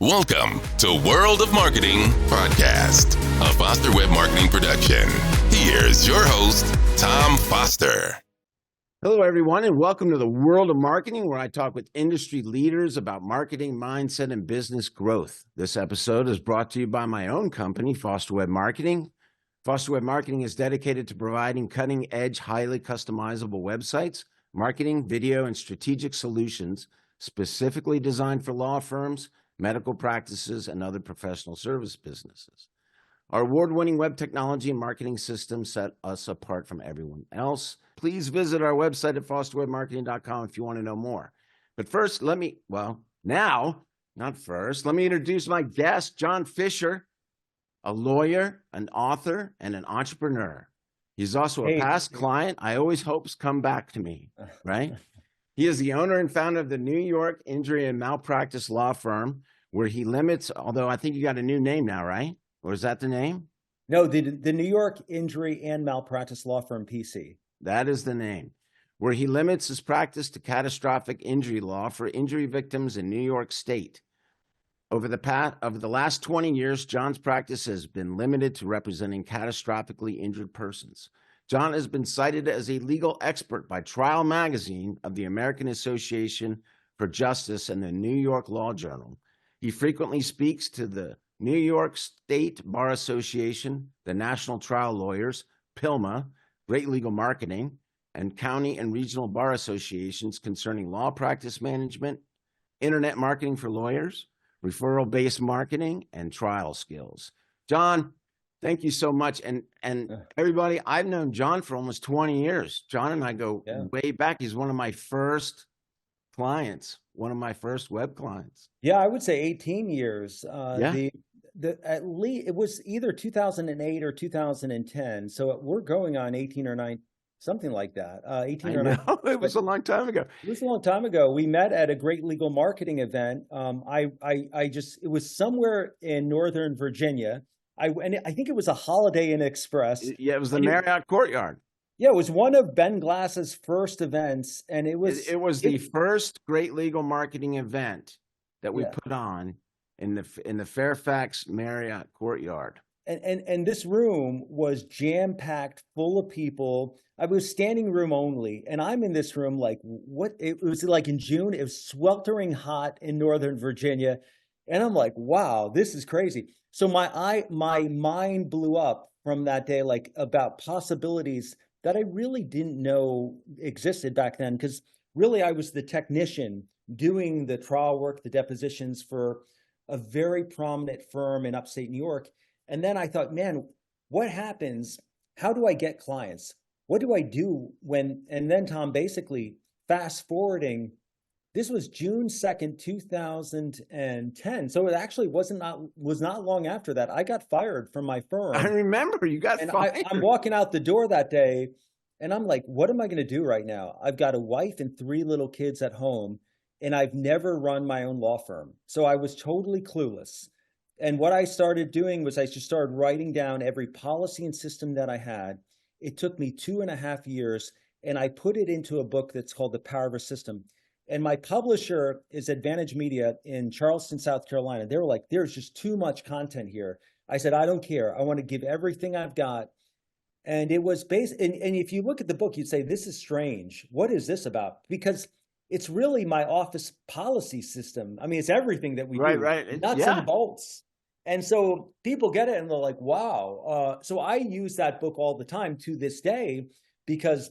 Welcome to World of Marketing Podcast, a Foster Web Marketing production. Here's your host, Tom Foster. Hello, everyone, and welcome to the World of Marketing, where I talk with industry leaders about marketing, mindset, and business growth. This episode is brought to you by my own company, Foster Web Marketing. Foster Web Marketing is dedicated to providing cutting-edge, highly customizable websites, marketing, video, and strategic solutions specifically designed for law firms, medical practices, and other professional service businesses. Our award-winning web technology and marketing systems set us apart from everyone else. Please visit our website at fosterwebmarketing.com if you want to know more. But first, let me introduce my guest, John Fisher, a lawyer, an author, and an entrepreneur. He's also a past client I always hopes come back to me, right? He is the owner and founder of the New York injury and malpractice law firm, where he limits, although I think you got a new name now, right? Or is that the name? No, the New York Injury and Malpractice Law Firm, PC. That is the name. Where he limits his practice to catastrophic injury law for injury victims in New York State. Over the last 20 years, John's practice has been limited to representing catastrophically injured persons. John has been cited as a legal expert by Trial Magazine of the American Association for Justice and the New York Law Journal. He frequently speaks to the New York State Bar Association, the National Trial Lawyers, PILMMA, Great Legal Marketing, and county and regional bar associations concerning law practice management, internet marketing for lawyers, referral-based marketing, and trial skills. John, thank you so much. And everybody, I've known John for almost 20 years. John and I go way back. He's one of my first clients, one of my first web clients. Yeah, I would say 18 years. At least it was either 2008 or 2010. So we're going on 18 or 9, something like that. 18 or 9. It was a long time ago. It was a long time ago. We met at a Great Legal Marketing event. It was somewhere in Northern Virginia. I think it was a Holiday Inn Express. Yeah, it was the Marriott Courtyard. Yeah, it was one of Ben Glass's first events, and it was the first Great Legal Marketing event that we put on in the Fairfax Marriott Courtyard. And this room was jam-packed, full of people. I was standing room only, and I'm in this room like, what? It was like in June. It was sweltering hot in Northern Virginia, and I'm like, wow, this is crazy. So my mind blew up from that day, like about possibilities that I really didn't know existed back then, because really I was the technician doing the trial work, the depositions for a very prominent firm in upstate New York. And then I thought, man, what happens? How do I get clients? What do I do when? And then Tom, basically fast forwarding, this was June 2nd, 2010. So it actually was not long after that. I got fired from my firm. I remember you got fired. I'm walking out the door that day, and I'm like, what am I going to do right now? I've got a wife and 3 little kids at home, and I've never run my own law firm. So I was totally clueless. And what I started doing was I just started writing down every policy and system that I had. It took me 2.5 years, and I put it into a book that's called The Power of a System. And my publisher is Advantage Media in Charleston, South Carolina. They were like, there's just too much content here. I said, I don't care. I want to give everything I've got. And it was based, and if you look at the book, you'd say, this is strange. What is this about? Because it's really my office policy system. I mean, it's everything that we do. Right. Nuts and bolts. And so people get it and they're like, wow. So I use that book all the time to this day, because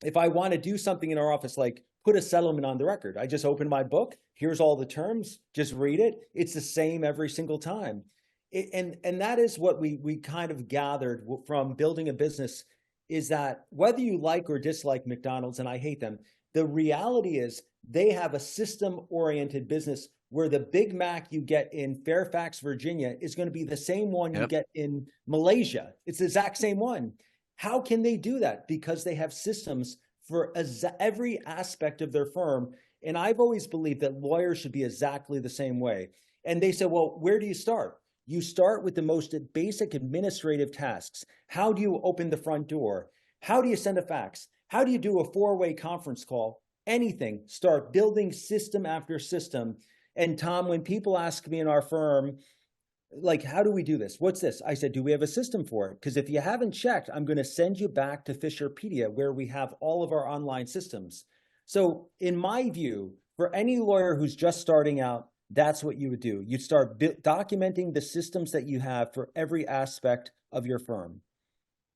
if I want to do something in our office, like put a settlement on the record, I just open my book. Here's all the terms. Just read it. It's the same every single time. And that is what we kind of gathered from building a business, is that whether you like or dislike McDonald's, and I hate them, the reality is they have a system-oriented business where the Big Mac you get in Fairfax, Virginia is going to be the same one you get in Malaysia. It's the exact same one. How can they do that? Because they have systems for every aspect of their firm. And I've always believed that lawyers should be exactly the same way. And they said, well, where do you start? You start with the most basic administrative tasks. How do you open the front door? How do you send a fax? How do you do a 4-way conference call? Anything. Start building system after system. And Tom, when people ask me in our firm, like, how do we do this? What's this? I said, do we have a system for it? Because if you haven't checked, I'm going to send you back to Fisherpedia, where we have all of our online systems. So in my view, for any lawyer who's just starting out, that's what you would do. You'd start documenting the systems that you have for every aspect of your firm.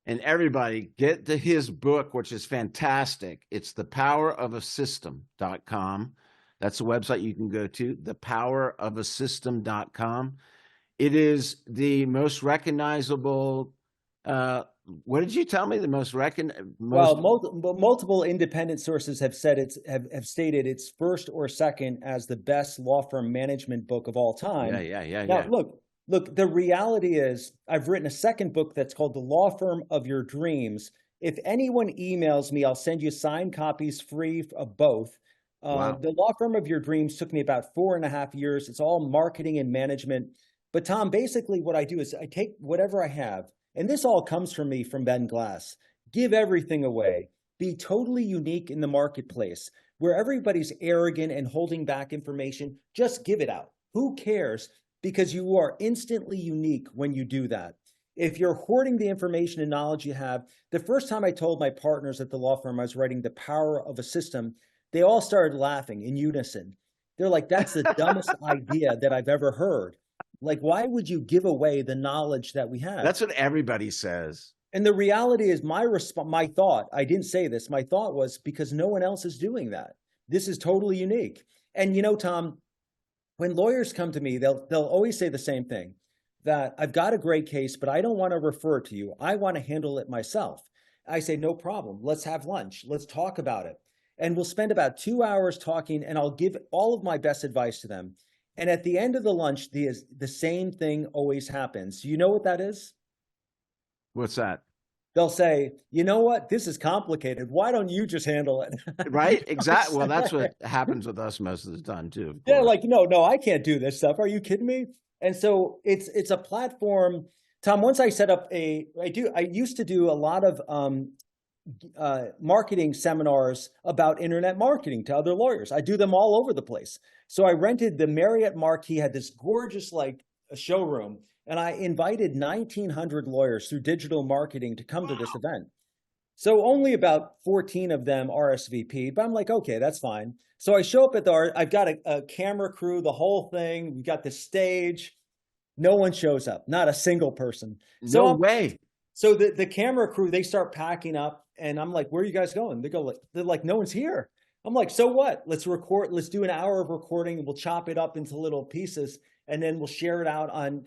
And everybody get to his book, which is fantastic. It's thepowerofasystem.com. That's the website you can go to, thepowerofasystem.com. It is the most recognizable, what did you tell me? The most recognizable? Well, multiple independent sources have said have stated it's first or second as the best law firm management book of all time. Now, look, the reality is I've written a second book that's called The Law Firm of Your Dreams. If anyone emails me, I'll send you signed copies free of both. Wow. The Law Firm of Your Dreams took me about 4.5 years. It's all marketing and management. But Tom, basically what I do is I take whatever I have, and this all comes from me from Ben Glass. Give everything away. Be totally unique in the marketplace. Where everybody's arrogant and holding back information, just give it out. Who cares? Because you are instantly unique when you do that. If you're hoarding the information and knowledge you have, the first time I told my partners at the law firm I was writing The Power of a System, they all started laughing in unison. They're like, that's the dumbest idea that I've ever heard. Like, why would you give away the knowledge that we have? That's what everybody says. And the reality is my thought, I didn't say this, my thought was because no one else is doing that. This is totally unique. And you know, Tom, when lawyers come to me, they'll always say the same thing, that I've got a great case, but I don't want to refer it to you. I want to handle it myself. I say, no problem. Let's have lunch. Let's talk about it. And we'll spend about 2 hours talking, and I'll give all of my best advice to them. And at the end of the lunch, the same thing always happens. You know what that is? What's that? They'll say, you know what? This is complicated. Why don't you just handle it? Right? Exactly. Well, that's what happens with us most of the time too. Yeah, like, no, I can't do this stuff. Are you kidding me? And so it's a platform. Tom, once I set up I used to do a lot of marketing seminars about internet marketing to other lawyers. I do them all over the place. So I rented the Marriott Marquis, had this gorgeous like a showroom, and I invited 1,900 lawyers through digital marketing to come to this event. So only about 14 of them RSVP'd, but I'm like, okay, that's fine. So I show up at I've got a camera crew, the whole thing. We got the stage. No one shows up, not a single person. No way. So the camera crew, they start packing up, and I'm like, where are you guys going? They're like, no one's here. I'm like, so what? Let's record. Let's do an hour of recording, and we'll chop it up into little pieces, and then we'll share it out on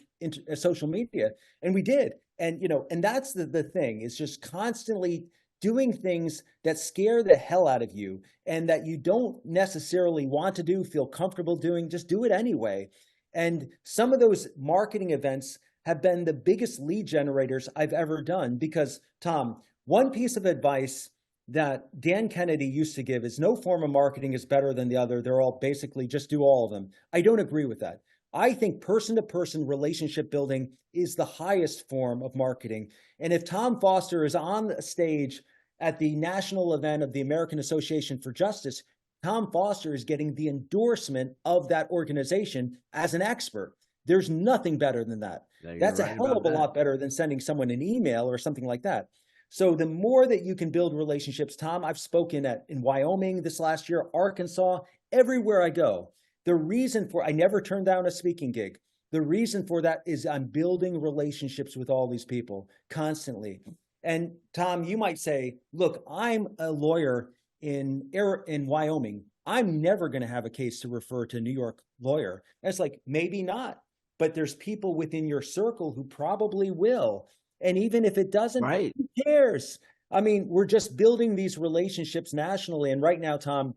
social media. And we did. And, you know, and that's the thing, is just constantly doing things that scare the hell out of you and that you don't necessarily want to do, feel comfortable doing, just do it anyway. And some of those marketing events have been the biggest lead generators I've ever done because, Tom, one piece of advice that Dan Kennedy used to give is no form of marketing is better than the other. They're all basically just do all of them. I don't agree with that. I think person-to-person relationship building is the highest form of marketing. And if Tom Foster is on a stage at the national event of the American Association for Justice, Tom Foster is getting the endorsement of that organization as an expert. There's nothing better than that. That's a hell of a lot better than sending someone an email or something like that. So the more that you can build relationships, Tom, I've spoken in Wyoming this last year, Arkansas, everywhere I go. The reason I never turned down a speaking gig. The reason for that is I'm building relationships with all these people constantly. And Tom, you might say, look, I'm a lawyer in Wyoming. I'm never going to have a case to refer to a New York lawyer. And it's like, maybe not, but there's people within your circle who probably will. And even if it doesn't, right, who cares? I mean, we're just building these relationships nationally. And right now, Tom,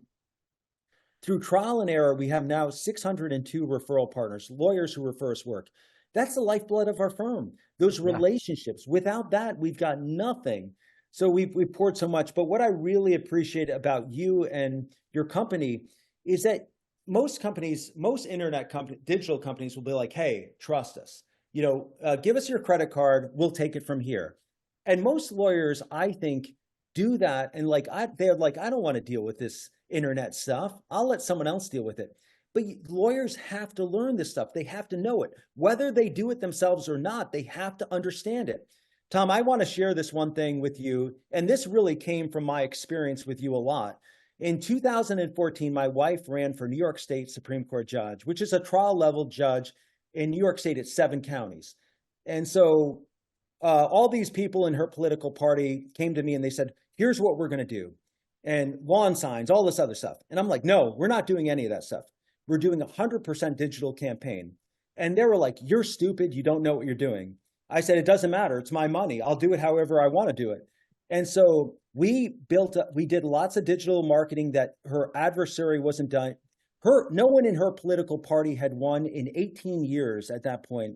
through trial and error, we have now 602 referral partners, lawyers who refer us work. That's the lifeblood of our firm, those relationships. Without that, we've got nothing. So we've poured so much. But what I really appreciate about you and your company is that most companies, most digital companies will be like, hey, trust us. You know, give us your credit card. We'll take it from here. And most lawyers, I think, do that. And they're like, I don't want to deal with this internet stuff. I'll let someone else deal with it. But lawyers have to learn this stuff. They have to know it. Whether they do it themselves or not, they have to understand it. Tom, I want to share this one thing with you, and this really came from my experience with you a lot. In 2014, my wife ran for New York State Supreme Court judge, which is a trial level judge in New York State at 7 counties. And so all these people in her political party came to me and they said, here's what we're going to do. And lawn signs, all this other stuff. And I'm like, no, we're not doing any of that stuff. We're doing 100% digital campaign. And they were like, you're stupid. You don't know what you're doing. I said, it doesn't matter. It's my money. I'll do it however I want to do it. And so we did lots of digital marketing that her adversary wasn't done. No one in her political party had won in 18 years at that point.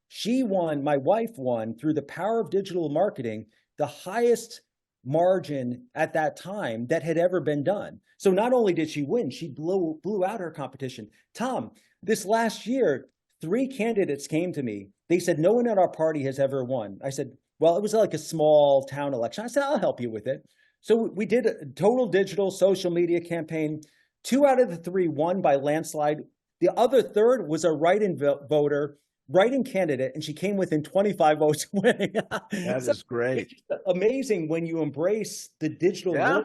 She won, my wife won, through the power of digital marketing, the highest margin at that time that had ever been done. So not only did she win, she blew out her competition. Tom, this last year, 3 candidates came to me. They said, no one at our party has ever won. I said, well, it was like a small town election. I said, I'll help you with it. So we did a total digital social media campaign. 2 out of the 3 won by landslide. The other third was a write-in voter, write-in candidate, and she came within 25 votes winning. That is great. It's amazing when you embrace the digital world.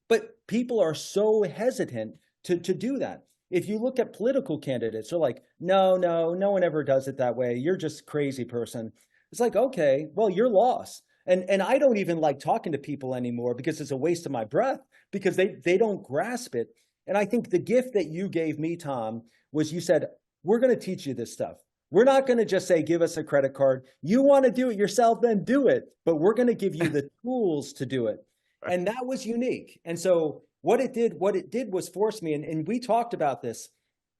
But people are so hesitant to do that. If you look at political candidates, they're like, no one ever does it that way. You're just a crazy person. It's like, okay, well, you're lost. And I don't even like talking to people anymore because it's a waste of my breath because they don't grasp it. And I think the gift that you gave me, Tom, was you said, we're going to teach you this stuff. We're not going to just say, give us a credit card. You want to do it yourself, then do it. But we're going to give you the tools to do it. And that was unique. And so what it did was force me, and we talked about this,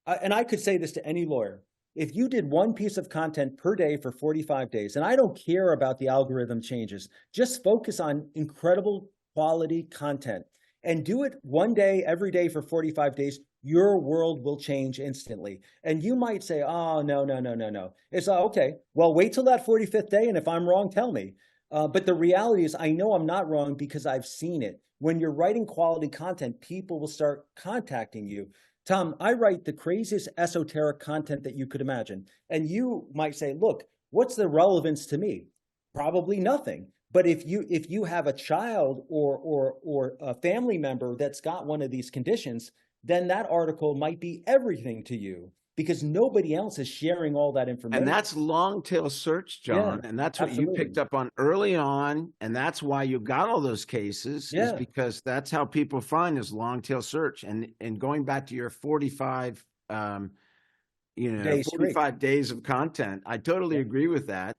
and I could say this to any lawyer. If you did 1 piece of content per day for 45 days, and I don't care about the algorithm changes, just focus on incredible quality content and do it 1 day, every day for 45 days, your world will change instantly. And you might say, oh, no. It's okay, well, wait till that 45th day. And if I'm wrong, tell me. But the reality is I know I'm not wrong because I've seen it. When you're writing quality content, people will start contacting you. Tom, I write the craziest esoteric content that you could imagine. And you might say, look, what's the relevance to me? Probably nothing. But if you have a child or a family member that's got one of these conditions, then that article might be everything to you because nobody else is sharing all that information. And that's long tail search, John. Yeah, and that's what you picked up on early on. And that's why you got all those cases is because that's how people find is long tail search. And going back to your 45, 45 days of content, I totally agree with that.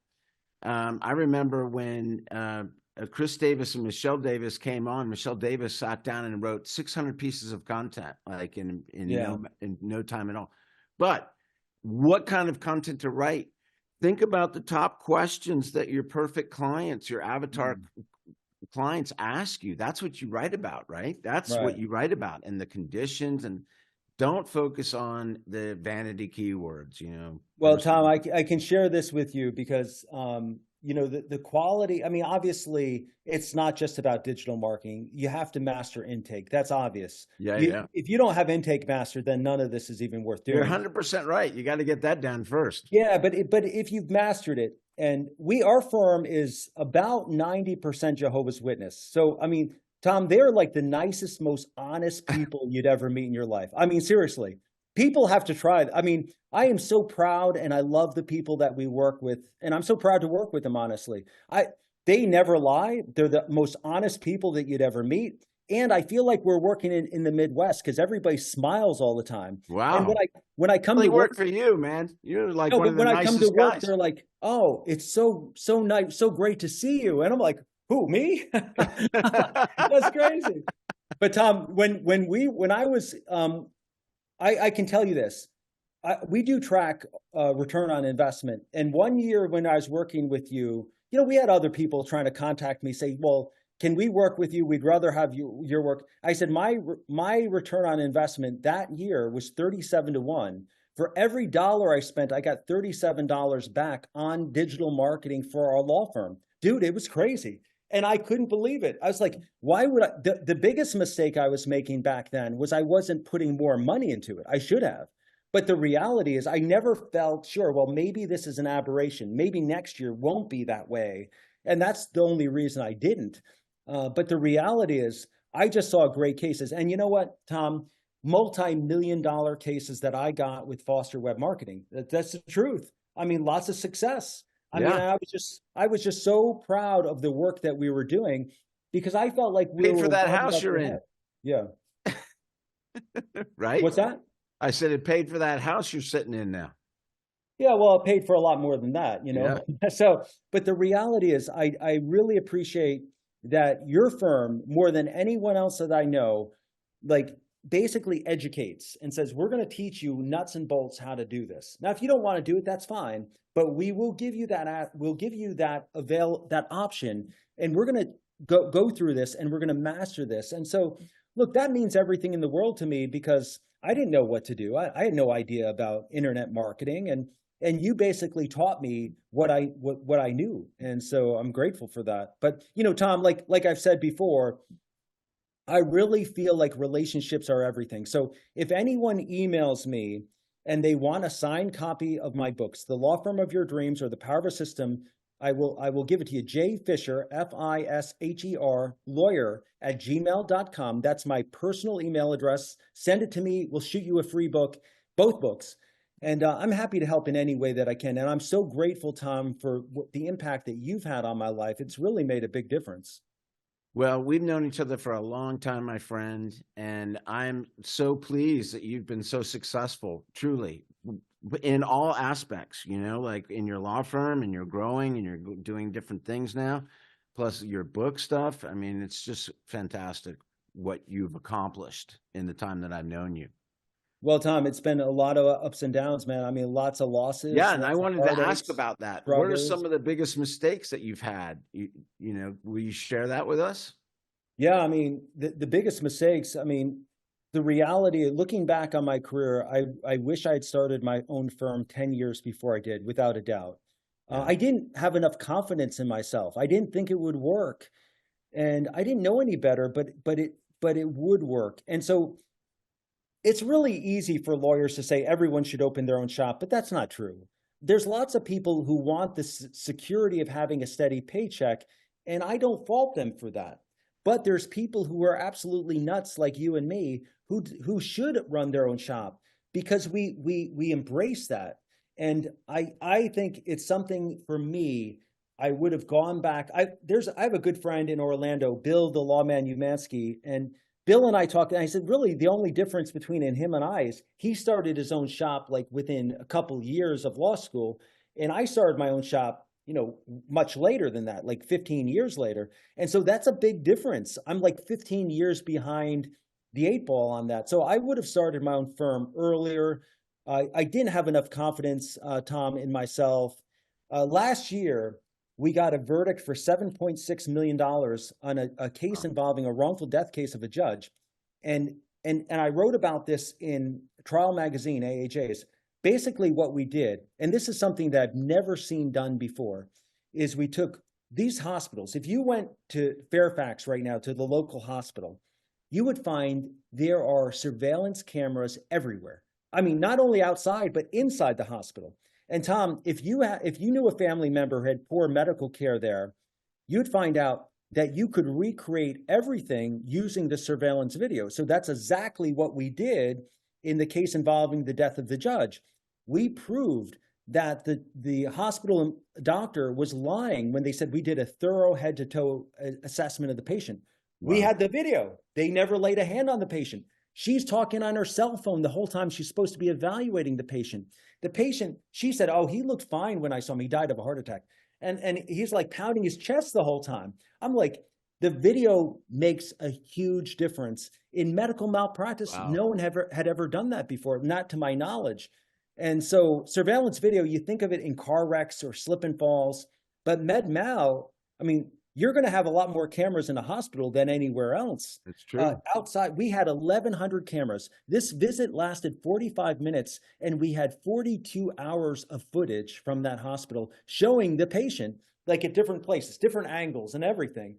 I remember when Chris Davis and Michelle Davis came on. Michelle Davis sat down and wrote 600 pieces of content, like in no time at all. But what kind of content to write? Think about the top questions that your perfect clients, your avatar clients ask you. That's what you write about, right? That's what you write about, and the conditions, and don't focus on the vanity keywords, Well, Tom, I can share this with you because, the quality, I mean, obviously it's not just about digital marketing. You have to master intake. That's obvious. If you don't have intake mastered, then none of this is even worth doing. You're 100% right. You got to get that down first. Yeah. But if you've mastered it, and our firm is about 90% Jehovah's Witness. So, I mean, Tom, they're like the nicest, most honest people you'd ever meet in your life. I mean, seriously, people have to try. I mean, I am so proud and I love the people that we work with, and I'm so proud to work with them, honestly. They never lie. They're the most honest people that you'd ever meet. And I feel like we're working in the Midwest because everybody smiles all the time. Wow. And when I come to work for you, man, you're like one of the nicest guys. When I come to work, they're like, oh, it's so nice, so great to see you. And I'm like, who, me? That's crazy. But Tom, when I was, I can tell you this, we do track return on investment. And 1 year when I was working with you, we had other people trying to contact me, say, well, can we work with you? We'd rather have your work. I said, my return on investment that year was 37-1. For every dollar I spent, I got $37 back on digital marketing for our law firm. Dude, it was crazy. And I couldn't believe it. I was like, why would I? The biggest mistake I was making back then was I wasn't putting more money into it. I should have. But the reality is I never felt sure, well, maybe this is an aberration. Maybe next year won't be that way. And that's the only reason I didn't. But the reality is I just saw great cases. And you know what, Tom? Multi-million-dollar cases that I got with Foster Web Marketing. That's the truth. I mean, lots of success. I mean, I was just so proud of the work that we were doing because I felt like we Paid were for that house you're in. Yeah. Right? What's that? I said it paid for that house you're sitting in now. Yeah, well, it paid for a lot more than that, you know? Yeah. So, but the reality is I really appreciate that your firm, more than anyone else that I know, like basically educates and says, we're going to teach you nuts and bolts how to do this. Now, if you don't want to do it, that's fine, but we will give you that, that option, and we're going to go through this and we're going to master this. And so, look, that means everything in the world to me because I didn't know what to do. I had no idea about internet marketing, and you basically taught me what I knew. And so I'm grateful for that. But, you know, Tom, like I've said before, I really feel like relationships are everything. So if anyone emails me and they want a signed copy of my books, The Law Firm of Your Dreams or The Power of a System, I will give it to you. J Fisher, Fisher, lawyer @gmail.com. That's my personal email address. Send it to me. We'll shoot you a free book, both books. And I'm happy to help in any way that I can. And I'm so grateful, Tom, for the impact that you've had on my life. It's really made a big difference. Well, we've known each other for a long time, my friend, and I'm so pleased that you've been so successful, truly, in all aspects, you know, like in your law firm, and you're growing and you're doing different things now, plus your book stuff. I mean, it's just fantastic what you've accomplished in the time that I've known you. Well, Tom, it's been a lot of ups and downs, man. I mean, lots of losses. Yeah, and I wanted to ask about that. Struggles. What are some of the biggest mistakes that you've had? You know, will you share that with us? Yeah, I mean, the biggest mistakes, I mean, the reality, looking back on my career, I wish I had started my own firm 10 years before I did, without a doubt. Yeah. I didn't have enough confidence in myself. I didn't think it would work. And I didn't know any better, but it would work. And so it's really easy for lawyers to say everyone should open their own shop, but that's not true. There's lots of people who want the security of having a steady paycheck, and I don't fault them for that. But there's people who are absolutely nuts like you and me who should run their own shop because we embrace that. And I think it's something for me. I would have gone back. I have a good friend in Orlando, Bill the Lawman Umansky, and Bill and I talked, and I said, really, the only difference between him and I is he started his own shop like within a couple years of law school, and I started my own shop, you know, much later than that, like 15 years later. And so that's a big difference. I'm like 15 years behind the 8 ball on that. So I would have started my own firm earlier. I didn't have enough confidence, Tom, in myself. Last year, we got a verdict for $7.6 million on a case involving a wrongful death case of a judge. And I wrote about this in Trial Magazine, AHA's. Basically what we did, and this is something that I've never seen done before, is we took these hospitals. If you went to Fairfax right now, to the local hospital, you would find there are surveillance cameras everywhere. I mean, not only outside, but inside the hospital. And Tom, if you knew a family member who had poor medical care there, you'd find out that you could recreate everything using the surveillance video. So that's exactly what we did in the case involving the death of the judge. We proved that the hospital doctor was lying when they said we did a thorough head-to-toe assessment of the patient. Wow. We had the video. They never laid a hand on the patient. She's talking on her cell phone the whole time she's supposed to be evaluating the patient. The patient, she said, oh, he looked fine when I saw him. He died of a heart attack. And he's like pounding his chest the whole time. I'm like, the video makes a huge difference. In medical malpractice, wow. No one had ever done that before, not to my knowledge. And so surveillance video, you think of it in car wrecks or slip and falls, but med mal, I mean, you're going to have a lot more cameras in a hospital than anywhere else. That's true. Outside, we had 1,100 cameras. This visit lasted 45 minutes, and we had 42 hours of footage from that hospital showing the patient, like at different places, different angles and everything.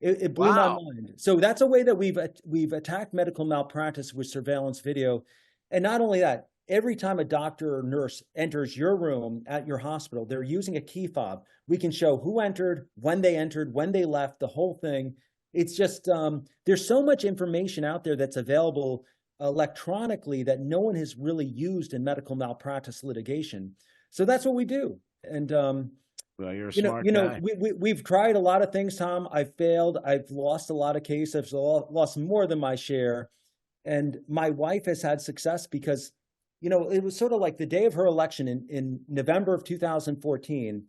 It blew my mind. So that's a way that we've attacked medical malpractice with surveillance video. And not only that, every time a doctor or nurse enters your room at your hospital, they're using a key fob. We can show who entered, when they left, the whole thing. It's just, there's so much information out there that's available electronically that no one has really used in medical malpractice litigation. So that's what we do. And, well, you're a smart guy. We've tried a lot of things, Tom. I've failed. I've lost a lot of cases. I've lost more than my share. And my wife has had success because, it was sort of like the day of her election in November of 2014.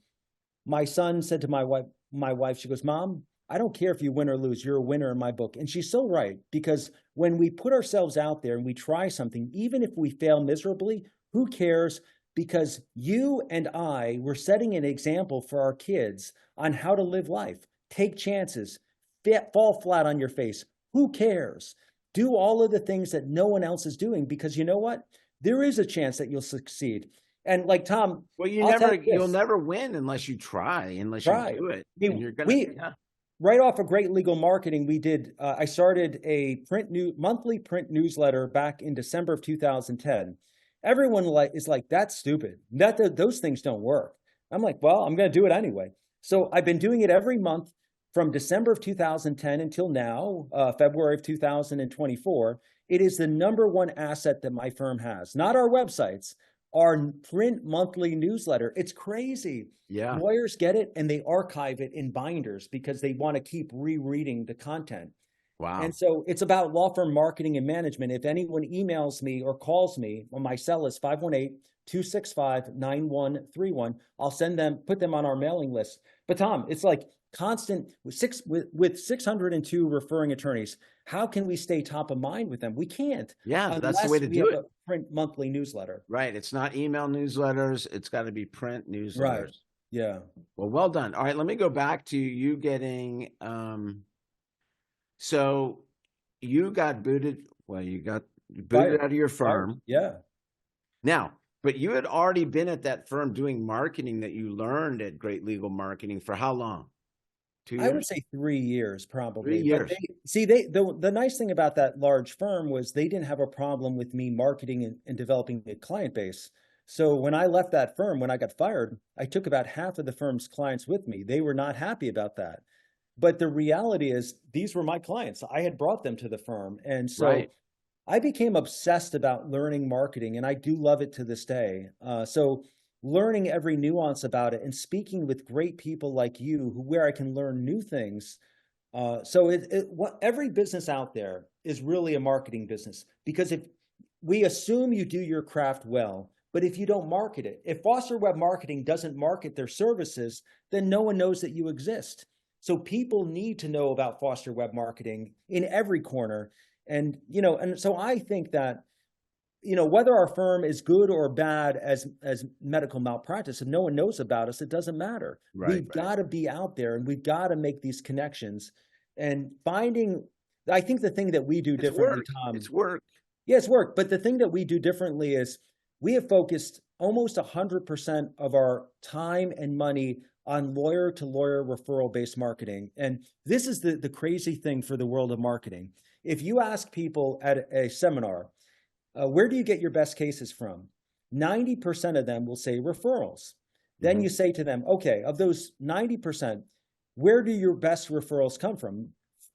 My son said to my wife, she goes, "Mom, I don't care if you win or lose. You're a winner in my book." And she's so right, because when we put ourselves out there and we try something, even if we fail miserably, who cares? Because you and I were setting an example for our kids on how to live life. Take chances, fall flat on your face. Who cares? Do all of the things that no one else is doing, because you know what? There is a chance that you'll succeed. And like Tom, well, you'll never win unless you try, unless you do it. And you're gonna, right off of Great Legal Marketing, we did. I started a monthly print newsletter back in December of 2010. Everyone is like, "That's stupid. Those things don't work." I'm like, "Well, I'm going to do it anyway." So I've been doing it every month from December of 2010 until now, February of 2024. It is the #1 asset that my firm has. Not our websites, our print monthly newsletter. It's crazy. Yeah. Lawyers get it and they archive it in binders because they want to keep rereading the content. Wow. And so it's about law firm marketing and management. If anyone emails me or calls me, well, my cell is 518-265-9131. I'll put them on our mailing list. But Tom, it's like constant with 602 referring attorneys. How can we stay top of mind with them? We can't. Yeah, that's the way to do it. A print monthly newsletter. Right. It's not email newsletters. It's got to be print newsletters. Right. Yeah. Well done. All right. Let me go back to you getting, so you got booted. Well, you got booted out of your firm. Yeah. Now, but you had already been at that firm doing marketing that you learned at Great Legal Marketing for how long? 2 years? I would say 3 years, probably. 3 years. But the nice thing about that large firm was they didn't have a problem with me marketing and developing a client base. So when I left that firm, when I got fired, I took about half of the firm's clients with me. They were not happy about that. But the reality is these were my clients. I had brought them to the firm. And so I became obsessed about learning marketing, and I do love it to this day. So learning every nuance about it and speaking with great people like you where I can learn new things. Every business out there is really a marketing business, because if we assume you do your craft well, but if you don't market it, if Foster Web Marketing doesn't market their services, then no one knows that you exist. So people need to know about Foster Web Marketing in every corner. And so I think that, whether our firm is good or bad as medical malpractice, if no one knows about us, it doesn't matter. We've got to be out there and we've got to make these connections and I think the thing that we do differently, Tom. It's work. Yeah, it's work. But the thing that we do differently is we have focused almost 100% of our time and money on lawyer-to-lawyer referral-based marketing. And this is the crazy thing for the world of marketing. If you ask people at a seminar, where do you get your best cases from? 90% of them will say referrals. Then you say to them, okay, of those 90%, where do your best referrals come from?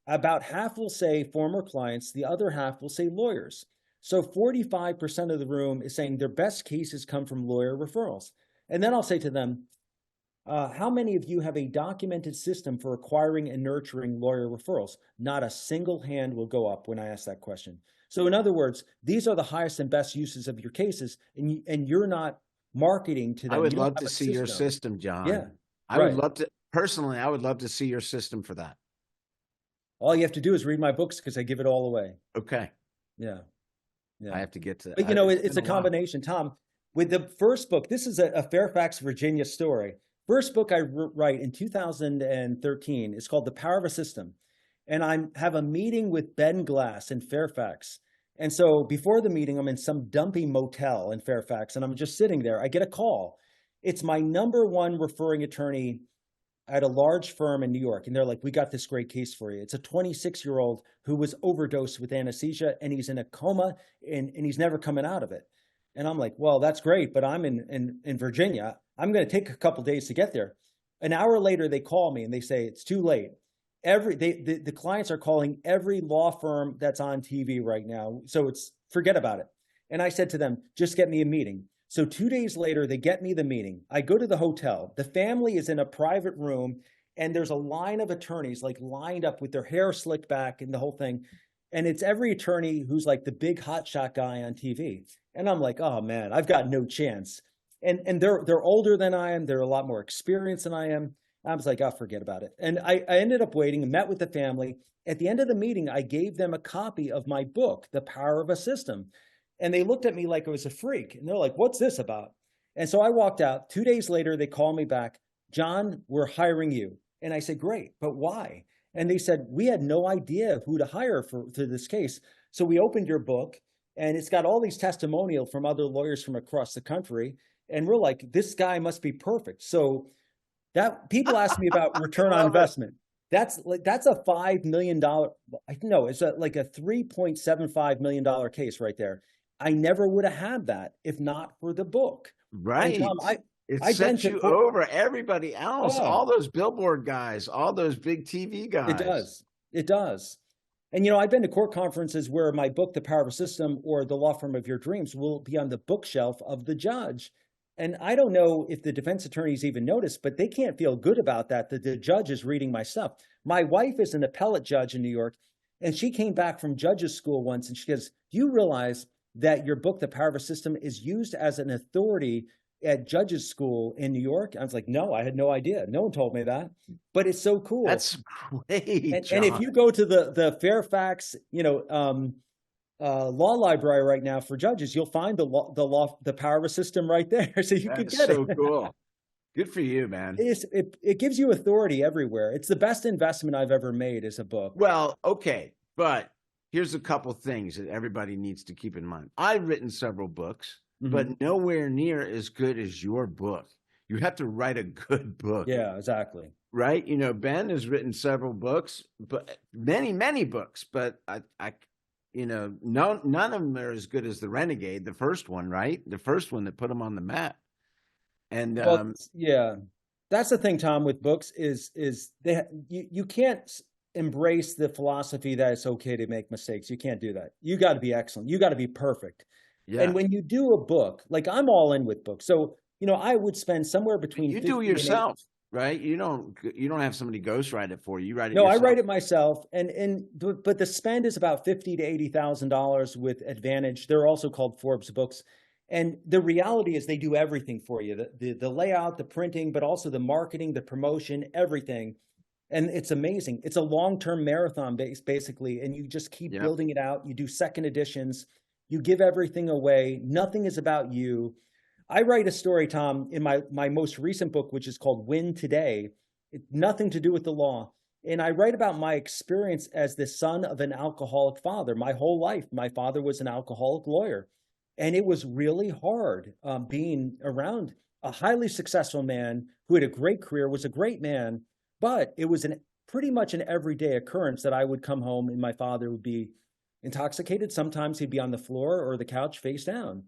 About half will say former clients. The other half will say lawyers. So 45% of the room is saying their best cases come from lawyer referrals. And then I'll say to them, how many of you have a documented system for acquiring and nurturing lawyer referrals? Not a single hand will go up when I ask that question. So in other words, these are the highest and best uses of your cases, and you're not marketing to them. I would love to see your system, John. Yeah. I would love to, personally, I would love to see your system for that. All you have to do is read my books because I give it all away. Okay. Yeah. I have to get to that. But it's a combination, Tom. With the first book, this is a Fairfax, Virginia story. First book I write in 2013 is called The Power of a System. And I have a meeting with Ben Glass in Fairfax. And so before the meeting, I'm in some dumpy motel in Fairfax, and I'm just sitting there. I get a call. It's my number one referring attorney at a large firm in New York. And they're like, we got this great case for you. It's a 26-year-old who was overdosed with anesthesia, and he's in a coma, and he's never coming out of it. And I'm like, well, that's great, but I'm in Virginia. I'm going to take a couple days to get there. An hour later, they call me and they say, it's too late. The clients are calling every law firm that's on TV right now. So forget about it. And I said to them, just get me a meeting. So 2 days later, they get me the meeting. I go to the hotel. The family is in a private room, and there's a line of attorneys like lined up with their hair slicked back and the whole thing. And it's every attorney who's like the big hotshot guy on TV. And I'm like, oh man, I've got no chance. And they're older than I am. They're a lot more experienced than I am. I was like, oh, forget about it. And I ended up waiting and met with the family. At the end of the meeting, I gave them a copy of my book, The Power of a System. And they looked at me like I was a freak. And they're like, what's this about? And so I walked out. 2 days later, they called me back. John, we're hiring you. And I said, great, but why? And they said, we had no idea who to hire for this case. So we opened your book, and it's got all these testimonials from other lawyers from across the country. And we're like, this guy must be perfect. So that people ask me about return on investment. That's a $5 million. No, it's like a $3.75 million case right there. I never would have had that if not for the book. Right. Tom, it sets you over everybody else, all those billboard guys, all those big TV guys. It does. And, I've been to court conferences where my book, The Power of a System, or The Law Firm of Your Dreams, will be on the bookshelf of the judge. And I don't know if the defense attorneys even notice, but they can't feel good about that the judge is reading my stuff. My wife is an appellate judge in New York, and she came back from judges school once, and she goes, do you realize that your book, The Power of a System, is used as an authority at judges school in New York? I was like, no, I had no idea. No one told me that, but it's so cool. That's great. And if you go to the Fairfax, law library right now for judges, you'll find the Power of a System right there. So you can get it. So cool. Good for you, man. It gives you authority everywhere. It's the best investment I've ever made as a book. Well, okay. But here's a couple things that everybody needs to keep in mind. I've written several books, but nowhere near as good as your book. You have to write a good book. Yeah, exactly. Right? Ben has written several books, but many books, but none of them are as good as The Renegade, the first one, right? The first one that put him on the map. And yeah, that's the thing, Tom, with books is you can't embrace the philosophy that it's okay to make mistakes. You can't do that. You got to be excellent. You got to be perfect. Yeah. And when you do a book, like I'm all in with books. So, I would spend somewhere between you do it yourself, right? You don't have somebody ghostwrite it for you. You write it yourself. No, I write it myself. But the spend is about $50,000 to $80,000 with Advantage. They're also called Forbes books. And the reality is they do everything for you, the layout, the printing, but also the marketing, the promotion, everything. And it's amazing. It's a long-term marathon basically. And you just keep building it out. You do second editions. You give everything away. Nothing is about you. I write a story, Tom, in my most recent book, which is called Win Today. Nothing to do with the law. And I write about my experience as the son of an alcoholic father. My whole life, my father was an alcoholic lawyer. And it was really hard being around a highly successful man who had a great career, was a great man, but it was pretty much an everyday occurrence that I would come home and my father would be intoxicated. Sometimes he'd be on the floor or the couch face down.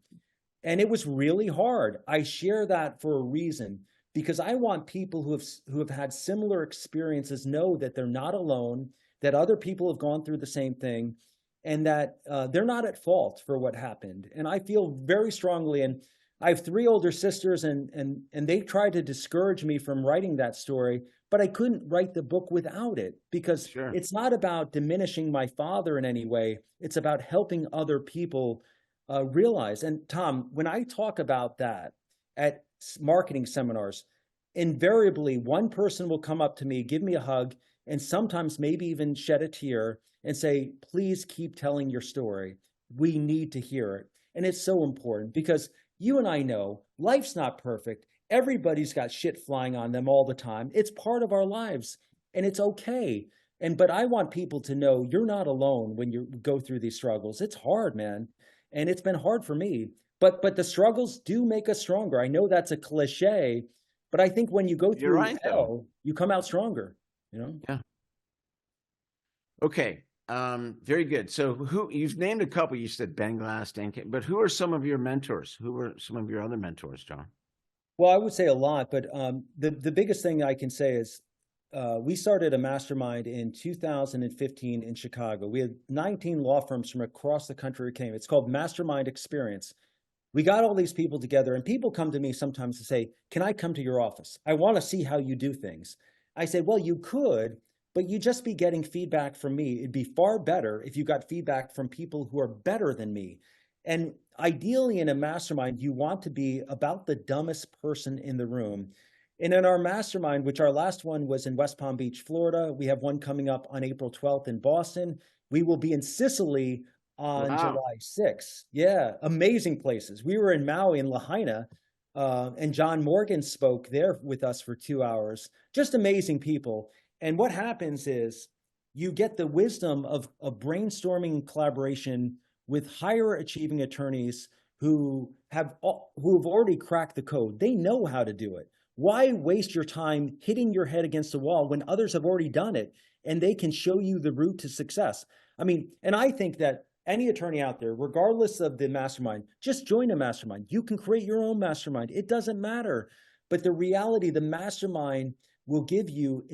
And it was really hard. I share that for a reason, because I want people who have had similar experiences know that they're not alone, that other people have gone through the same thing, and that they're not at fault for what happened. And I feel very strongly, and I have 3 older sisters, and they tried to discourage me from writing that story, but I couldn't write the book without it, because it's not about diminishing my father in any way. It's about helping other people realize. And Tom, when I talk about that at marketing seminars, invariably one person will come up to me, give me a hug, and sometimes maybe even shed a tear and say, please keep telling your story. We need to hear it. And it's so important, because You and I know life's not perfect. Everybody's got shit flying on them all the time. It's part of our lives, and it's okay. But I want people to know you're not alone when you go through these struggles. It's hard, man. And it's been hard for me. But the struggles do make us stronger. I know that's a cliche, but I think when you go through hell, you come out stronger, you know? Yeah. Okay. Very good. So you've named a couple, you said Ben Glass, Dent, but who are some of your mentors? Who are some of your other mentors, John? Well, I would say a lot, but the biggest thing I can say is we started a mastermind in 2015 in Chicago. We had 19 law firms from across the country who came. It's called Mastermind Experience. We got all these people together, and people come to me sometimes to say, can I come to your office? I want to see how you do things. I say, well, you could, but you just be getting feedback from me. It'd be far better if you got feedback from people who are better than me. And ideally in a mastermind, you want to be about the dumbest person in the room. And in our mastermind, which our last one was in West Palm Beach, Florida, we have one coming up on April 12th in Boston. We will be in Sicily on July 6th. Yeah, amazing places. We were in Maui in Lahaina, and John Morgan spoke there with us for 2 hours. Just amazing people. And what happens is you get the wisdom of brainstorming collaboration with higher achieving attorneys who have already cracked the code. They know how to do it. Why waste your time hitting your head against the wall when others have already done it and they can show you the route to success? I mean, and I think that any attorney out there, regardless of the mastermind, just join a mastermind. You can create your own mastermind. It doesn't matter. But the reality, the mastermind will give you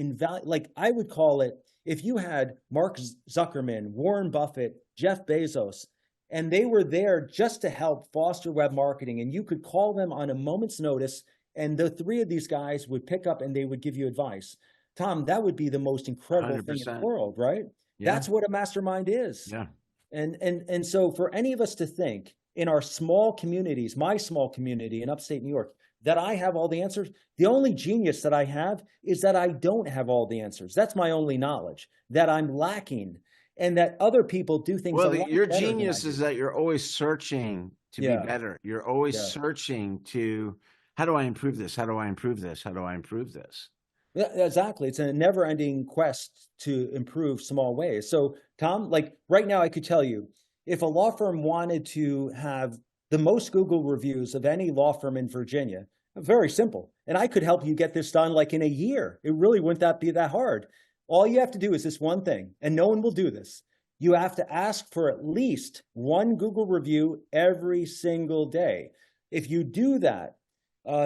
like I would call it, if you had Mark Zuckerman, Warren Buffett, Jeff Bezos, and they were there just to help foster web marketing, and you could call them on a moment's notice, and the three of these guys would pick up and they would give you advice. Tom, that would be the most incredible 100%. Thing in the world, right? Yeah. That's what a mastermind is. Yeah. And so for any of us to think in our small communities, my small community in upstate New York, that I have all the answers, the only genius that I have is that I don't have all the answers. That's my only knowledge, that I'm lacking, and that other people do things. Well, your genius is that you're always searching to be better. You're always searching to, how do I improve this? How do I improve this? How do I improve this? Yeah, exactly. It's a never-ending quest to improve small ways. So, Tom, like right now, I could tell you, if a law firm wanted to have the most Google reviews of any law firm in Virginia, very simple. And I could help you get this done like in a year. It really wouldn't be that hard. All you have to do is this one thing, and no one will do this. You have to ask for at least one Google review every single day. If you do that,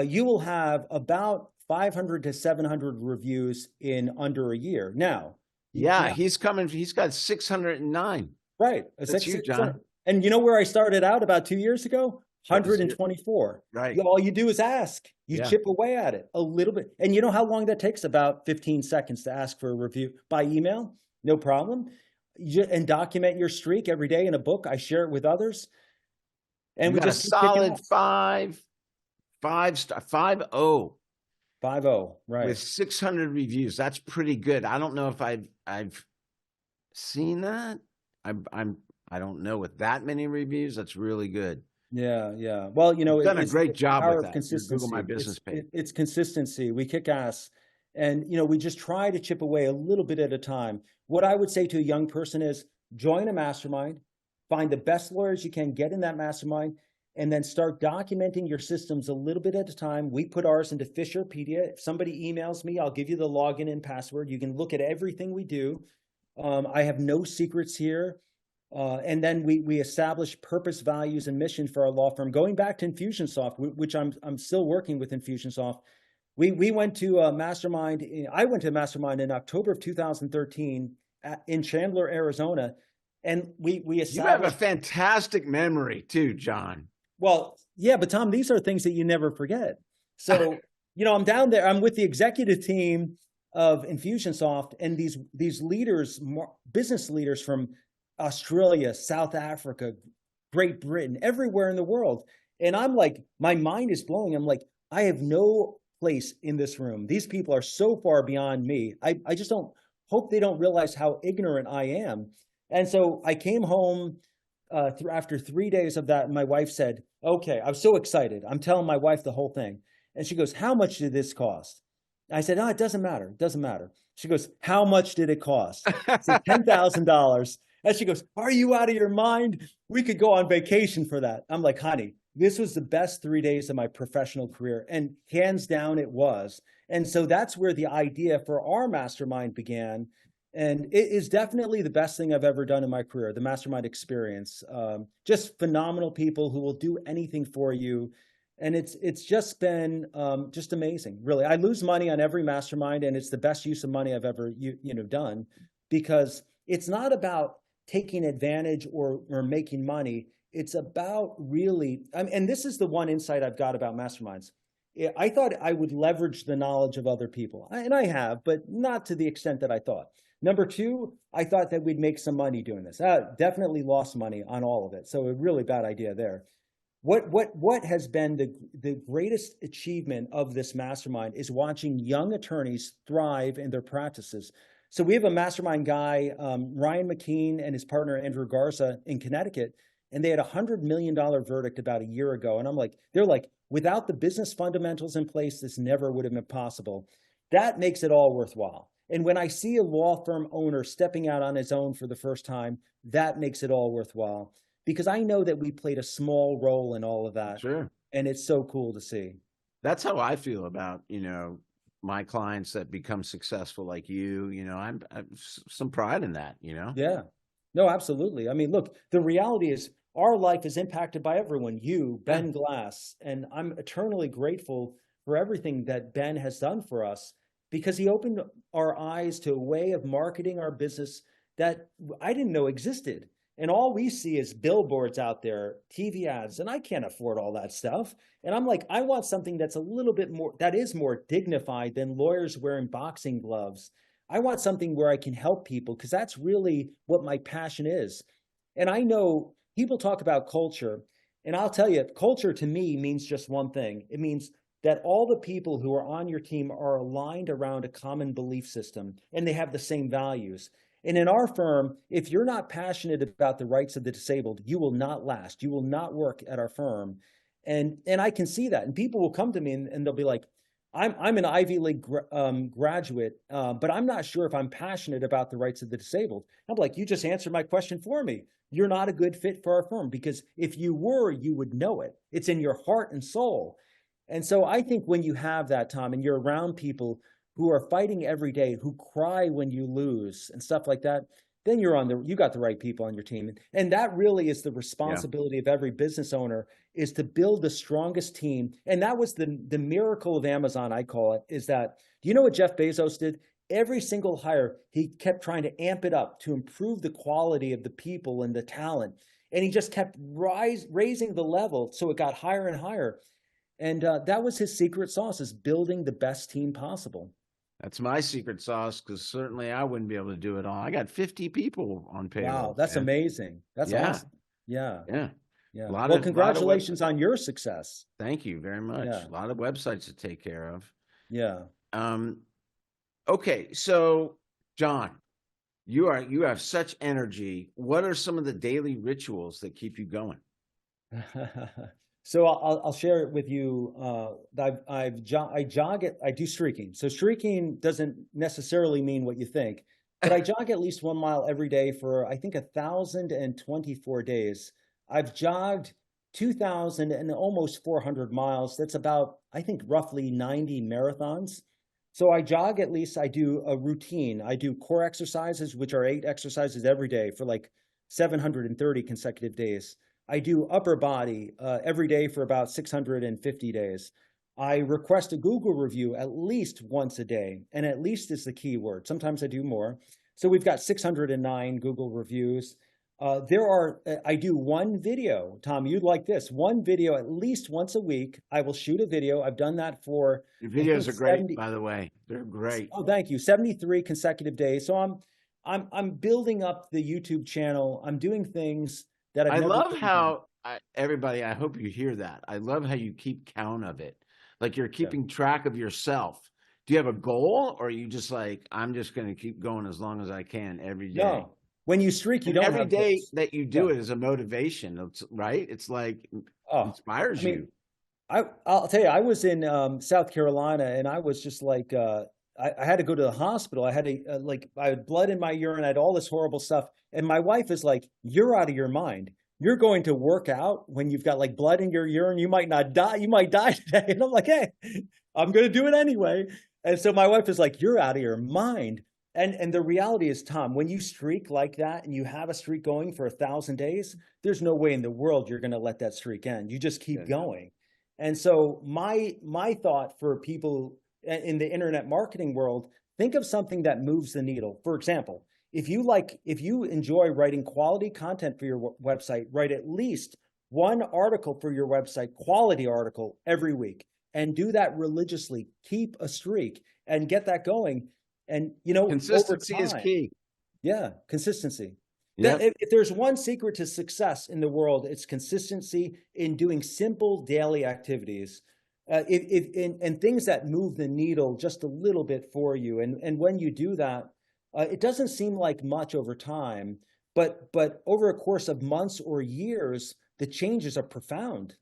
you will have about 500 to 700 reviews in under a year. Now, he's got 609. Right. That's you, John. And you know where I started out about 2 years ago? 124. Right. All you do is ask. You chip away at it a little bit. And you know how long that takes? About 15 seconds to ask for a review by email. No problem. And document your streak every day in a book. I share it with others. And we just a solid 5.0. 5.0, right. With 600 reviews. That's pretty good. I don't know if I've seen that. I don't know, with that many reviews, that's really good. Yeah. Well, you've done a great job with that. Consistency. Google My Business page. It's consistency. We kick ass. And, we just try to chip away a little bit at a time. What I would say to a young person is join a mastermind, find the best lawyers you can, get in that mastermind, and then start documenting your systems a little bit at a time. We put ours into Fisherpedia. If somebody emails me, I'll give you the login and password. You can look at everything we do. I have no secrets here. And then we establish purpose, values, and mission for our law firm. Going back to Infusionsoft, which I'm still working with Infusionsoft. We went to a mastermind. I went to a mastermind in October of 2013 in Chandler, Arizona, and we established. You have a fantastic memory too, John. Well, yeah, but Tom, these are things that you never forget. So, I'm down there. I'm with the executive team of Infusionsoft, and these leaders, business leaders from Australia, South Africa, Great Britain, everywhere in the world. And I'm like, my mind is blowing. I'm like, I have no place in this room. These people are so far beyond me. I just don't hope they don't realize how ignorant I am. And so I came home after 3 days of that, my wife said, okay, I was so excited. I'm telling my wife the whole thing. And she goes, how much did this cost? I said, no, it doesn't matter. It doesn't matter. She goes, how much did it cost? I said, $10,000. And she goes, are you out of your mind? We could go on vacation for that. I'm like, honey, this was the best 3 days of my professional career. And hands down, it was. And so that's where the idea for our mastermind began. And it is definitely the best thing I've ever done in my career, the mastermind experience. Just phenomenal people who will do anything for you. And it's just been just amazing, really. I lose money on every mastermind, and it's the best use of money I've ever done, because it's not about taking advantage or making money. It's about really, and this is the one insight I've got about masterminds. I thought I would leverage the knowledge of other people, and I have, but not to the extent that I thought. Number two, I thought that we'd make some money doing this. I definitely lost money on all of it. So a really bad idea there. What has been the greatest achievement of this mastermind is watching young attorneys thrive in their practices. So we have a mastermind guy, Ryan McKean, and his partner, Andrew Garza, in Connecticut, and they had a $100 million verdict about a year ago. And they're like, without the business fundamentals in place, this never would have been possible. That makes it all worthwhile. And when I see a law firm owner stepping out on his own for the first time, that makes it all worthwhile. Because I know that we played a small role in all of that. Sure. And it's so cool to see. That's how I feel about, my clients that become successful like you. I'm some pride in that, Yeah. No, absolutely. I mean, look, the reality is our life is impacted by everyone, you, Ben Glass, and I'm eternally grateful for everything that Ben has done for us, because he opened our eyes to a way of marketing our business that I didn't know existed. And all we see is billboards out there, TV ads, and I can't afford all that stuff. And I'm like, I want something that's a little bit more, that is more dignified than lawyers wearing boxing gloves. I want something where I can help people, because that's really what my passion is. And I know people talk about culture, and I'll tell you, culture to me means just one thing. It means that all the people who are on your team are aligned around a common belief system, and they have the same values. And in our firm, if you're not passionate about the rights of the disabled, you will not last. You will not work at our firm. And I can see that. And people will come to me and they'll be like, I'm an Ivy League graduate, but I'm not sure if I'm passionate about the rights of the disabled. I'm like, you just answered my question for me. You're not a good fit for our firm, because if you were, you would know it. It's in your heart and soul. And so I think when you have that, Tom, and you're around people who are fighting every day, who cry when you lose and stuff like that, then you got the right people on your team. And that really is the responsibility of every business owner, is to build the strongest team. And that was the miracle of Amazon, I call it, is that, do you know what Jeff Bezos did? Every single hire, he kept trying to amp it up to improve the quality of the people and the talent. And he just kept raising the level, so it got higher and higher. And that was his secret sauce, is building the best team possible. That's my secret sauce, because certainly I wouldn't be able to do it all. I got 50 people on payroll. Wow, that's amazing. That's awesome. Yeah. Well, congratulations on your success. Thank you very much. A lot of websites to take care of. Yeah. Okay, so John, you have such energy. What are some of the daily rituals that keep you going? So I'll share it with you. I jog it. I do streaking. So streaking doesn't necessarily mean what you think, but I jog at least 1 mile every day for, I think, 1,024 days. I've jogged 2,000 and almost 400 miles. That's about, I think, roughly 90 marathons. So I jog at least. I do a routine. I do core exercises, which are 8 exercises every day for like 730 consecutive days. I do upper body every day for about 650 days. I request a Google review at least once a day, and at least is the key word. Sometimes I do more. So we've got 609 Google reviews. I do one video. Tom, you'd like this. One video at least once a week. I will shoot a video. I've done that for... Your videos are great, by the way. They're great. Oh, thank you. 73 consecutive days. So I'm building up the YouTube channel. I'm doing things that I love how everybody, I hope you hear that. I love how you keep count of it. Like you're keeping track of yourself. Do you have a goal, or are you just like, I'm just going to keep going as long as I can every day? No. when you streak, you And don't every have day goals. that you do it is a motivation. It's right. It's like inspires you. I'll tell you, I was in South Carolina, and I was just like, I had to go to the hospital. I had I had blood in my urine. I had all this horrible stuff. And my wife is like, "You're out of your mind. You're going to work out when you've got like blood in your urine. You might not die. You might die today." And I'm like, "Hey, I'm going to do it anyway." And so my wife is like, "You're out of your mind." And the reality is, Tom, when you streak like that and you have a streak going for 1,000 days, there's no way in the world you're going to let that streak end. You just keep going. And so my thought for people in the internet marketing world, think of something that moves the needle. For example, if you enjoy writing quality content for your website, write at least one article for your website, quality article every week, and do that religiously. Keep a streak and get that going. And consistency is key. Yeah, consistency. Yep. If there's one secret to success in the world, it's consistency in doing simple daily activities, and things that move the needle just a little bit for you. And when you do that, it doesn't seem like much over time, but over a course of months or years, the changes are profound.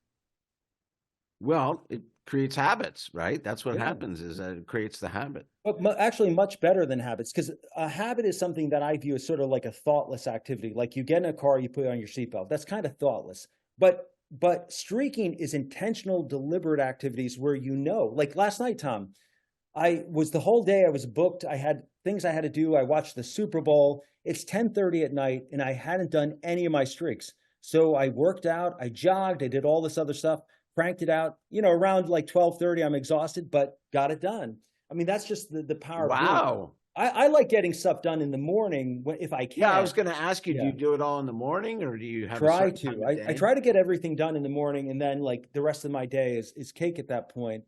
Well, it creates habits, right? That's what happens, is that it creates the habit. But actually much better than habits, because a habit is something that I view as sort of like a thoughtless activity. Like you get in a car, you put on your seatbelt. That's kind of thoughtless. But streaking is intentional, deliberate activities where like last night, Tom, the whole day I was booked. I had things I had to do. I watched the Super Bowl. It's 10:30 at night, and I hadn't done any of my streaks. So I worked out, I jogged, I did all this other stuff, cranked it out. Around like 12:30, I'm exhausted, but got it done. I mean, that's just the power. Wow. I like getting stuff done in the morning if I can. Yeah, I was going to ask you, do you do it all in the morning, or do you have I try to get everything done in the morning, and then like the rest of my day is cake at that point.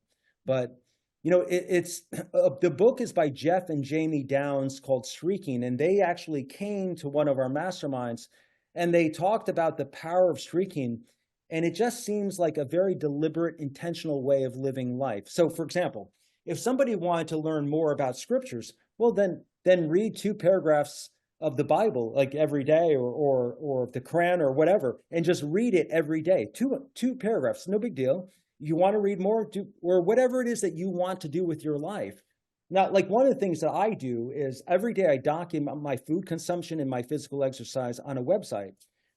But it's the book is by Jeff and Jamie Downs called Streaking, and they actually came to one of our masterminds, and they talked about the power of streaking, and it just seems like a very deliberate, intentional way of living life. So, for example, if somebody wanted to learn more about scriptures, well, then read 2 paragraphs of the Bible like every day, or the Quran or whatever, and just read it every day. Two paragraphs, no big deal. You want to read more, or whatever it is that you want to do with your life. Now, like one of the things that I do is every day I document my food consumption and my physical exercise on a website.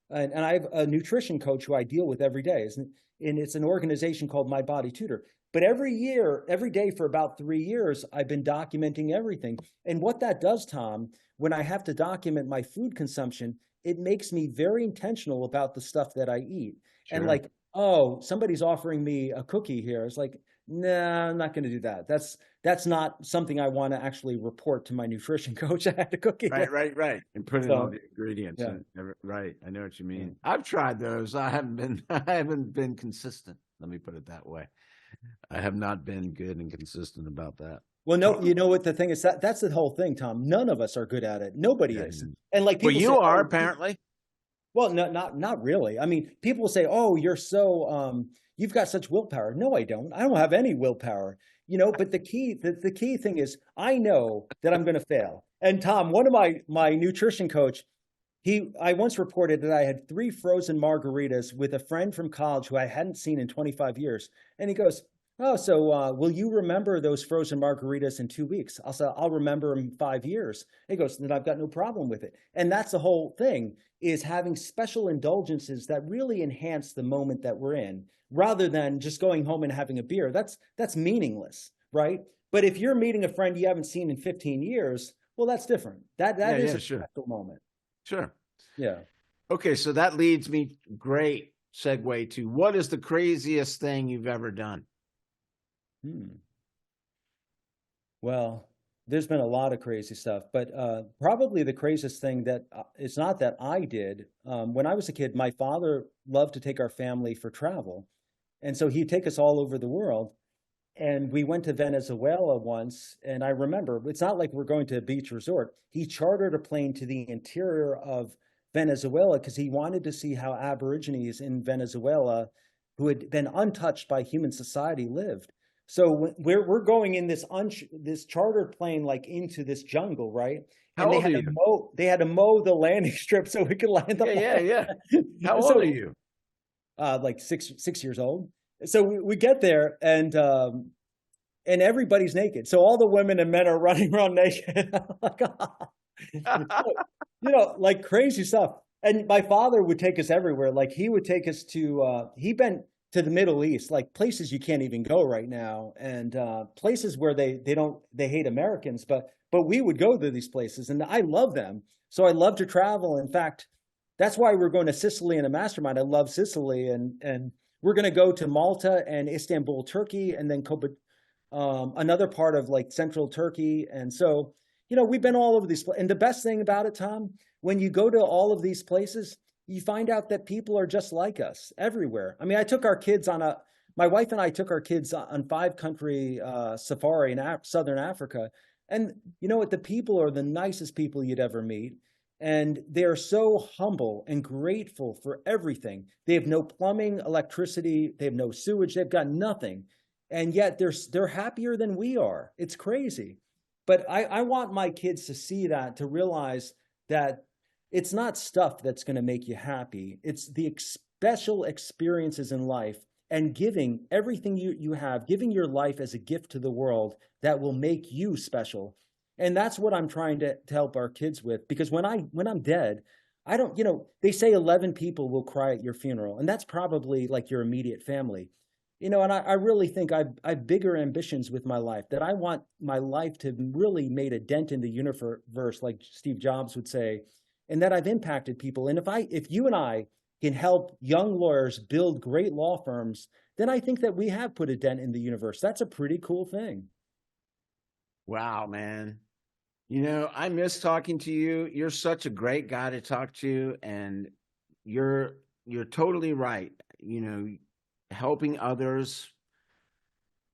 And I have a nutrition coach who I deal with every day. And it's an organization called My Body Tutor. But every day for about 3 years, I've been documenting everything. And what that does, Tom, when I have to document my food consumption, it makes me very intentional about the stuff that I eat. Sure. And like, oh, somebody's offering me a cookie here. It's like, nah, I'm not going to do that. That's not something I want to actually report to my nutrition coach. I had a cookie. Right. And put in all the ingredients. Yeah. Right. I know what you mean. Yeah. I've tried those. I haven't been consistent. Let me put it that way. I have not been good and consistent about that. Well, no, you know what the thing is? That's the whole thing, Tom. None of us are good at it. Nobody is. And like, people you are apparently. Well, not really. I mean, people say, "Oh, you're so you've got such willpower." No, I don't. I don't have any willpower. But the key thing is, I know that I'm going to fail. And Tom, one of my nutrition coach, I once reported that I had 3 frozen margaritas with a friend from college who I hadn't seen in 25 years. And he goes, "Oh, so will you remember those frozen margaritas in 2 weeks?" I'll say, "I'll remember them 5 years." He goes, "Then I've got no problem with it." And that's the whole thing, is having special indulgences that really enhance the moment that we're in, rather than just going home and having a beer. That's meaningless, right? But if you're meeting a friend you haven't seen in 15 years, well, that's different. That is a special moment. Sure. Yeah. Okay, so that leads me, great segue to, what is the craziest thing you've ever done? Well, there's been a lot of crazy stuff, but probably the craziest thing that it's not that I did. When I was a kid, my father loved to take our family for travel. And so he'd take us all over the world. And we went to Venezuela once. And I remember, it's not like we're going to a beach resort. He chartered a plane to the interior of Venezuela because he wanted to see how Aborigines in Venezuela, who had been untouched by human society, lived. So we're going in this chartered plane like into this jungle, right? How And old are you? they had to mow the landing strip so we could land the plane. Yeah. How So, old are you? like 6 years old. So we get there and everybody's naked. So all the women and men are running around naked. I'm like, like crazy stuff. And my father would take us everywhere. Like he would take us to, he been to the Middle East, like places you can't even go right now. And places where they hate Americans, but we would go to these places and I love them. So I love to travel. In fact, that's why we're going to Sicily in a mastermind. I love Sicily and we're going to go to Malta and Istanbul, Turkey, and then another part of like central Turkey. And so, we've been all over these places. And the best thing about it, Tom, when you go to all of these places, you find out that people are just like us everywhere. I mean, my wife and I took our kids on 5-country safari in Southern Africa. And you know what? The people are the nicest people you'd ever meet. And they're so humble and grateful for everything. They have no plumbing, electricity. They have no sewage. They've got nothing. And yet they're happier than we are. It's crazy. But I want my kids to see that, to realize that it's not stuff that's going to make you happy. It's the special experiences in life and giving everything you have, giving your life as a gift to the world that will make you special. And that's what I'm trying to help our kids with, because when I'm dead, I don't, they say 11 people will cry at your funeral, and that's probably like your immediate family. And I really think I've bigger ambitions with my life, that I want my life to really made a dent in the universe, like Steve Jobs would say, and that I've impacted people. And if you and I can help young lawyers build great law firms, then I think that we have put a dent in the universe. That's a pretty cool thing. Wow, man. I miss talking to you. You're such a great guy to talk to, and you're totally right. Helping others,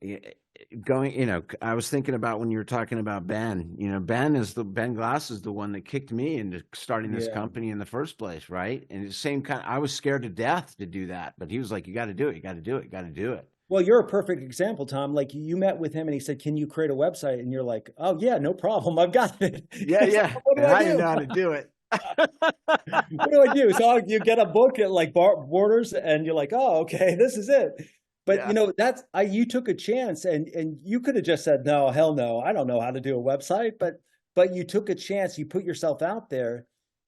I was thinking about when you were talking about Ben. Ben Glass is the one that kicked me into starting this company in the first place, right? And the same kind. I was scared to death to do that, but he was like, "You got to do it. You got to do it. You got to do it." Well, you're a perfect example, Tom. Like you met with him and he said, "Can you create a website?" And you're like, "Oh yeah, no problem. I've got it." Yeah. What do I do? didn't know how to do it. What do I do? So you get a book at like Borders and you're like, "Oh, okay, this is it." But you took a chance and you could have just said, "No, hell no. I don't know how to do a website." But you took a chance, you put yourself out there,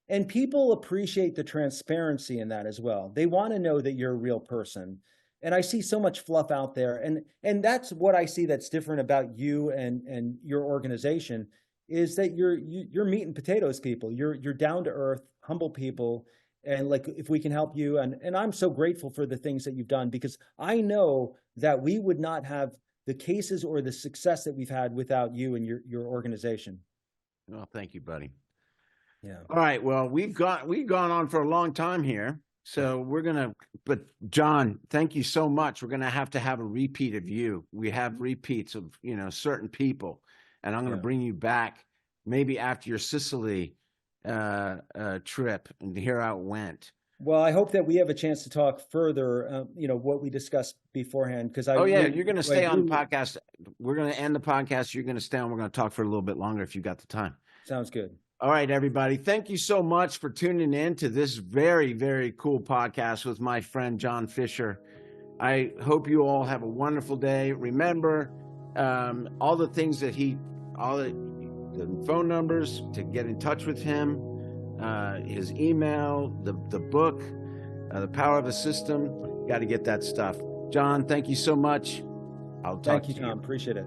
and people appreciate the transparency in that as well. They want to know that you're a real person. And I see so much fluff out there. And that's what I see that's different about you and your organization, is that you're meat and potatoes people. You're down to earth, humble people. And like, if we can help you, and I'm so grateful for the things that you've done, because I know that we would not have the cases or the success that we've had without you and your organization. Well, thank you, buddy. Yeah. All right. Well, we've gone on for a long time here. So but John, thank you so much. We're going to have a repeat of you. We have repeats of, certain people, and I'm going to bring you back maybe after your Sicily trip and hear how it went. Well, I hope that we have a chance to talk further, what we discussed beforehand, because you're going to stay on the podcast. We're going to end the podcast. You're going to stay on. We're going to talk for a little bit longer if you got the time. Sounds good. All right, everybody. Thank you so much for tuning in to this very, very cool podcast with my friend, John Fisher. I hope you all have a wonderful day. Remember, all the things that the phone numbers to get in touch with him, his email, the book, The Power of the System. Got to get that stuff. John, thank you so much. I'll talk to you. Thank you, Tom. Appreciate it.